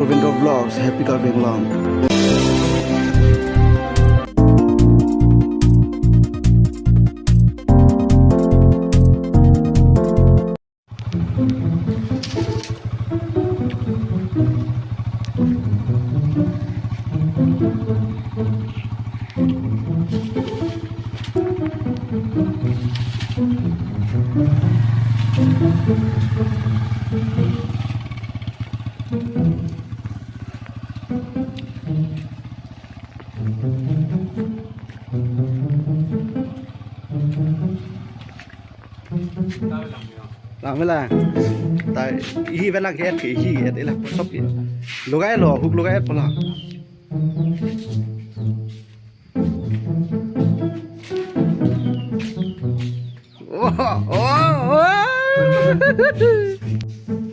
Window Vlogs, happy carving long. Làm mới là tại hi vẫn là cái hi đấy là sắp cái lô gai lò hút lô gai bỏ lò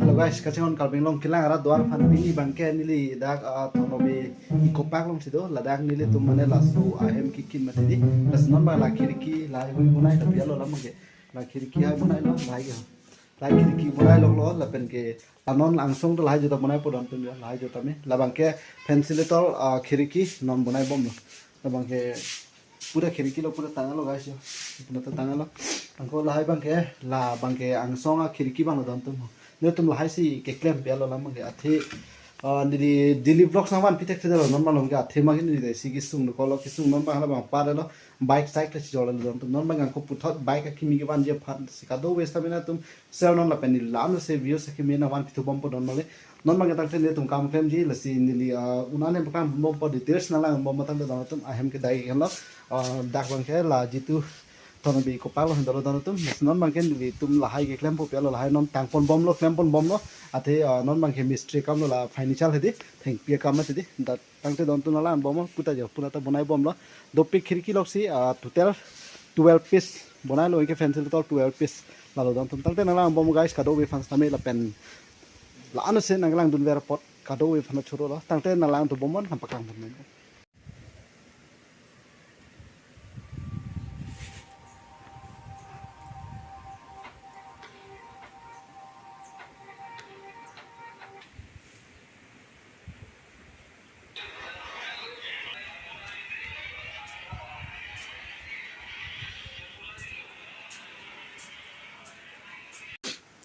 Hello guys, kasi on kalbing long kilang ara doar fan pini bangke nili dak thonobi ikopak long sido ladak nili tumane lasu ahem kikin matidi las number la kiriki la hui bunai ta bialo lamage la kiriki hai bunai lo lai ge lai kiriki bunai lo la pen ke anon langsung to lai jota bunai podon tum lai jota me la bangke ventilator kiriki non bunai bom lo la bangke pura kiriki lo pura tanga lo guys yo pura tanga lo angko la hai bangke la bangke angsong kiriki bang lo don tum nếu tụi hay si cái klem bé lo lắm cái thế đi daily vlog sang van pitek thế đó nó mà làm cái thế mà cái này để si cái sung nó có lo cái sung nó bằng là bằng pa đó bike cycle chỉ rồi là tụi nó bằng ngang có put hot bike cái kimi cái van je phat si ka do west bên tụi sell nó là bên đi làm nó sẽ view sẽ kimi na van pitu bomb đó nó bằng cái tăng thế này tụi cam klem gì là si đi unan em cam bomb details na lang bomb tăng đó tụi ahem cái đại cái nó đặc bằng cái là gì tu thằng bị copal lo hendalo dan tum non bangken di tum lahai ke klem po pelo lahai non tangpon bom lo klem pon bom lo ate non bangke mystery kam lo la financial hedi theng pia kam ma hedi da tangte don tu nala bom puta jo puna ta bonai bom lo dopi khirki lok si total 12 piece bonai lo ke fencil to 12 piece la lo don tum tangte nala bom guys kado we fans tame la pen la anu se nanglang dun ver pot kado we fan choro lo tangte nala tu bomon ham pakang bon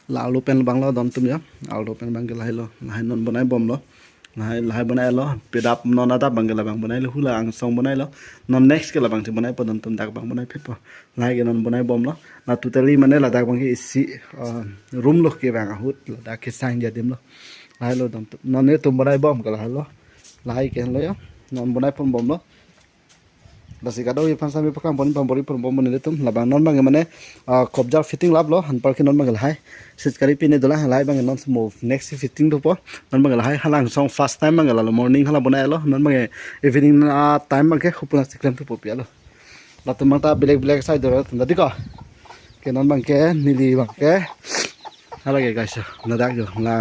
là alu pen bang lo don tum ya alu pen bang ke lahai non bonai bom lo lahai bonai lo pedap non ada bang ke bang bonai lo hula ang song bonai lo non next ke bang bonai po don tum dak bang bonai phet po lahai ke non bonai bom lo na totally mane la dak bang ke isi room lo ke bang hut la dak ke sang ja dim lo lahai lo don non ne tum bonai bom ke lahai ke lo ya non bonai pon bom lo basi kado ye fansa me pakam boni pambori pon bom ne tum la bang non bang mane kobjar fitting lab lo han par ke non bang lahai sit kari pine dola halai bang non move next fitting to po non bang lahai halang song first time bang la morning hala bonai lo non bang evening time bang ke khupuna siklem to po pia lo la tum ta black side do tum dadi ko ke non bang ke nili bang ke hala ke guys na dak jo la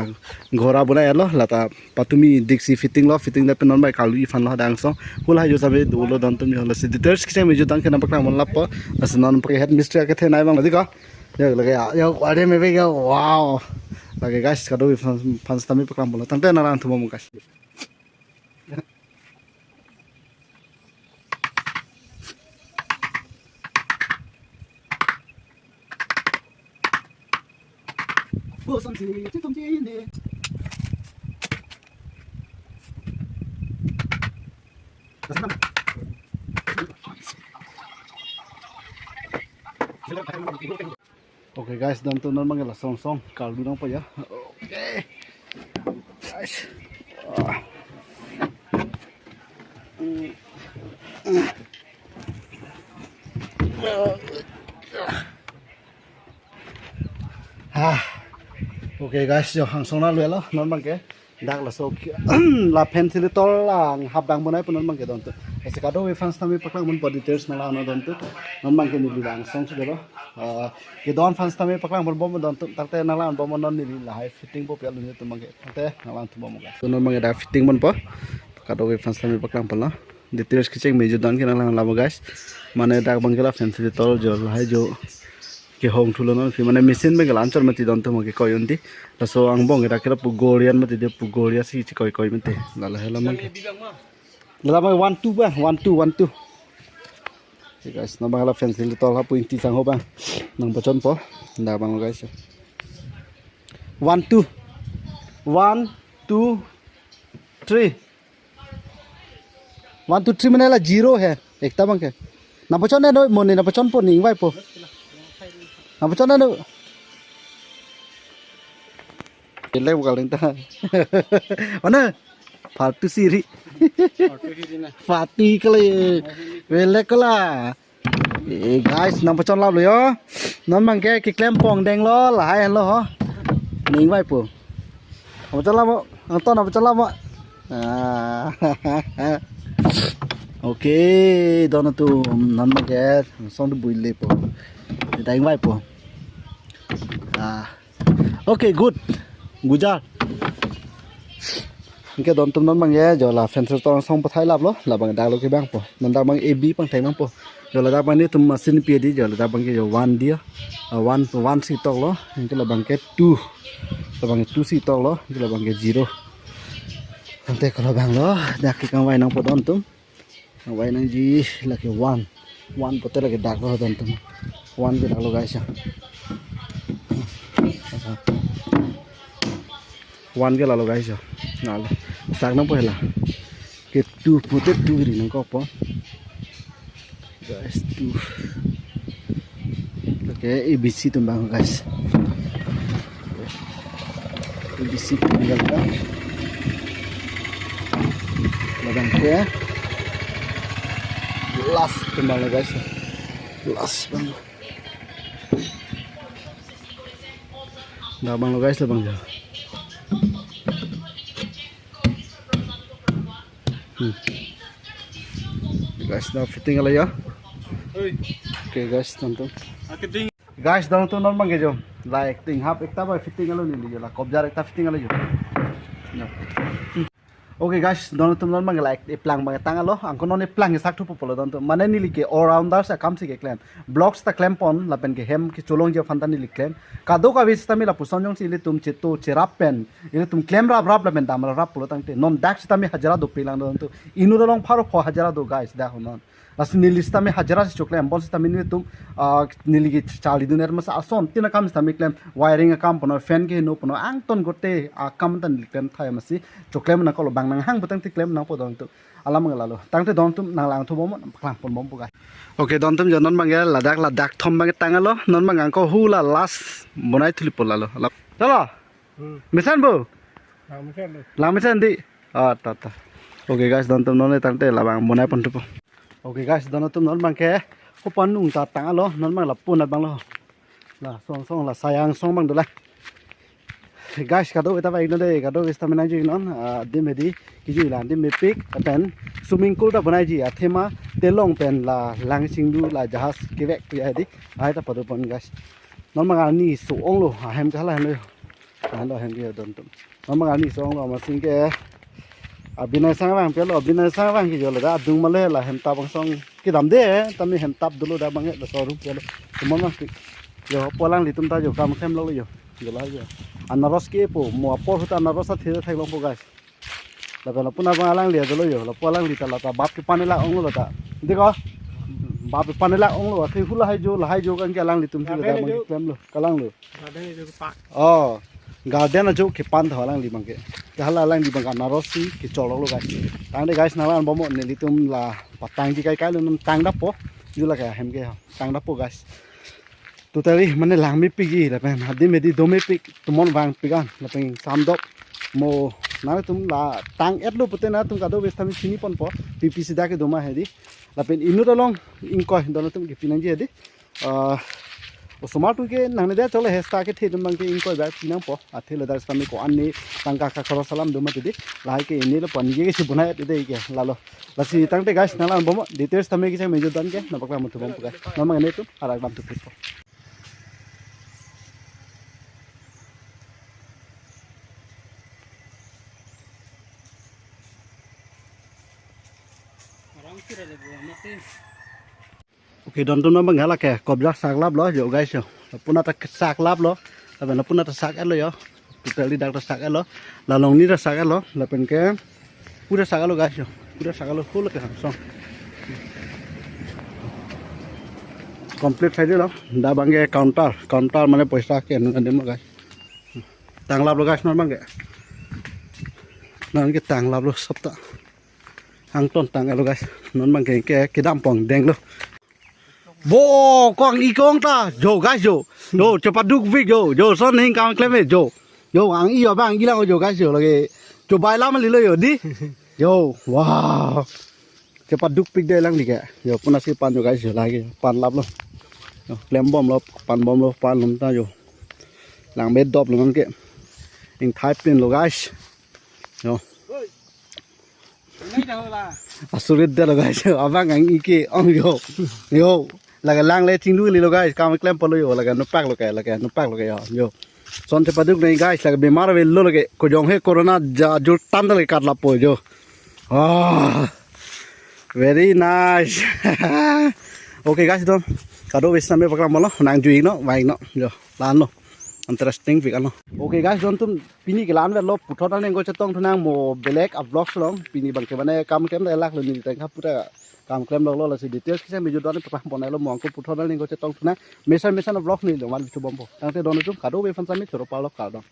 घोरा bonai lo la ta patumi diksi fitting lo fitting da pe non bang kalu ifan lo dang song hula jo sabe dulo don tum hola si details ke me jo dang ke na pakla mon la po as non pe head mystery ke the nai bang dadi ko ya lage ya kwade me be ga wow lage guys kado fans tami pakam bola tante na ran thumo guys Bo sam si ti tum ji ni Okay guys, dan tu non manggil song kalau dulu apa ya? Okay guys, okay guys, jo hangsong na luelo non manggil dak la so la ventilator lang habang bonai pun non manggil don tu. Kasi kado we fans tami paklang mon details na lang don tu non manggil ni lang song su delo ke don fans tami paklang mon bom don tu tarte na lang bom non ni la hai fitting po pelu ni tu manggil tarte na lang tu bom guys so non manggil da fitting mon po kado we fans tami paklang pala details ki chek me jo don ke na lang la guys mane dak manggil la ventilator jo hai jo ke hong thulo non fi mane machine be galan chor mati don to mo ke koyonti la so ang bong era kira pugorian mati de pugoria si koy koy mate la la hela man la ma 1 2 ba 1 2 1 2 guys na bangala fence li tol ha puinti sang ho bang nang pachon po na bang guys 1 2 1 2 3 1 2 3 mana lah 0 है एकता bang ke na pachon na no mon na pachon po ning vai po na pachon na no le bukan lenta mana Fatu siri Fati kali Welek kala guys nang pachon lap lo yo non mang ke klem pong deng lo lai lo ho ning vai po pachon lap ang to na pachon lap oke dono tu non mang ke song du bui le po deng vai po oke good gujar cái đòn tôm non bằng nghe rồi là fan to xong bắt thái lạp lo là bằng đào lo cái bang po mình đào bằng ab bằng thái bang po rồi là đào bằng này tôm machine pia đi rồi là đào bằng cái rồi one dia one si to lo cái là bằng cái two là bằng two si to lo cái là bằng cái zero không thể kalau bang lo dak cái con vai nang po đòn tôm vai nang gì là cái one po là cái đạc lo đòn tôm one cái đạc lo guys one cái là lo guys nào sáng nó phải là cái tu putih tu gini nang kopo guys tu oke ABC tumbang guys ABC tinggal kan labang ke last tumbang guys last bang labang guys labang ya guys now fitting ala ya okay guys tonton guys tonton non mang jo like ting hap ekta ba fitting ala ni li la kobjar ekta fitting ala jo okay guys tonton non mang like e plang bang tang alo angko non e plang sak thu popolo tonton mane ni li ke all rounders a kam si ke clan blocks ta clamp on la pen ke hem ke cholong je fantan ni li clan kado ka vis ta mi la puson jong si li tum cheto cherap pen ile tum claim rap la pen dam rap pulo tang te non dax ta mi hajara do pilang tonton inu long pharo pho hajara do guys da honon as nilista mi hajara si chokle ambol sta mi tum nili ki chali duner mas ason tina kam sta mi klem wiring a kam pono fan ke no pono ang ton gote a kam tan klem thai masi chokle na ko bang nang hang butang ti klem na po dong tu alam ngala tang te don tum nang lang thu bom khlang pon bom pugai okay don tum jonon bang ladak thom bang tang alo non bang ang ko hula last bonai thuli polalo chalo misan bu la misan di ta okay guys don tum non tang te la bang bonai pon tu okay guys don tum non bang ke ko pan nung ta tang alo non bang la pun bang lo la song la sayang song bang do la guys kado eta ba igno de kado stamina ji non dim hedi kiji la dim me pick pen swimming pool ta banai ji athema telong pen la lang singdu la jahas kewek pu ya di ai ta padu pon guys non bang ni so ong lo hem ka la lo hem ge don tum non bang ni so ong lo ma sing ke abinai sang bang pelo abinai sang bang ki jola da dung male la hem ta bang song ki dam de tami hem tap dulu da bang da soru pelo tumon ma yo polang li tum ta jo kam khem lo yo jola yo anaros ke po mo por huta anaros a thira thai long po guys la pela puna bang alang li dolo yo la polang li ta la ta bap ki panela ong lo ta deko bap panela ong lo thai hula hai jo kan ke alang li tum ti da bang klem lo kalang lo oh garden ajo ke pan tha lang li bang ke hala lang di bang anaros si ke cholok lo guys tang de guys na lan bomo ne li tum la patang ji kai lo num tang da po ju la ka hem ke tang da po guys totally mane lang mi pigi la pen hadi me di do me pig tumon bang pigan la pen sam dok mo na tum la tang et lo pute na tum ka do bes tami sini pon po ppc da ke do ma hedi la pen inu da long in ko do tum ke pinang ji hedi Osomatu ke nang ne da chole hesta ke the dum ke in ko ba pinang po a thele da stami ko anni tangka ka kharo salam do ma ti la ke ini le pon ye ke si bunai ti de ke lalo la si tang te guys na lan bomo details tami ke me jodan ke na bakla mutu bom puga na ma ne tu ara bam tu pipo okay don don bang hala ke kobja saglab lo jo guys yo puna ta sak lap lo la ben puna ta sak elo yo totally dak ta sak elo la long ni ta sak elo la pen ke pura sak elo guys yo pura sak elo full ke hang song complete thai lo da bangge counter mane paisa ke nu ande ma guys tang lap lo guys non bangge non ke tang lap lo sapta hang ton tang elo guys non bangge ke dam pong deng lo vô con đi con ta yo guys yo cepat duk vik yo son ning kang klem yo ang iyo bang ilang yo guys yo lagi coba lama lilo yo di yo wow cepat duk pik deh lang dikit yo pun nasi pan yo guys yo lagi pan lap lo klem bom lo pan lom ta yo lang bed dop lo ngke ing type pin lo guys yo asurit deh lo guys abang ang iki ong yo laga lang le ting lu li lo guys kam klem polo yo laga no pak lo ke yo son te paduk nei guys laga bemar ve lo lage ko jong he corona jo tan dal kat la po yo very nice okay guys don kado wis sampe pakam lo nang juing no baik no yo lan lo interesting vik ano okay guys don tum pini ke lan ve lo puthot an ngo chetong thunang mo belek a vlog long pini bang ke bane kam kem lak lo ni teng kha pura काम claim lo la si details kisa mi jodon pa bonai lo mong ko puthor dal ni go che tong thuna mesan vlog ni lo mal bitu bombo tang te don tu kado be fan sami thoro pa lo ka don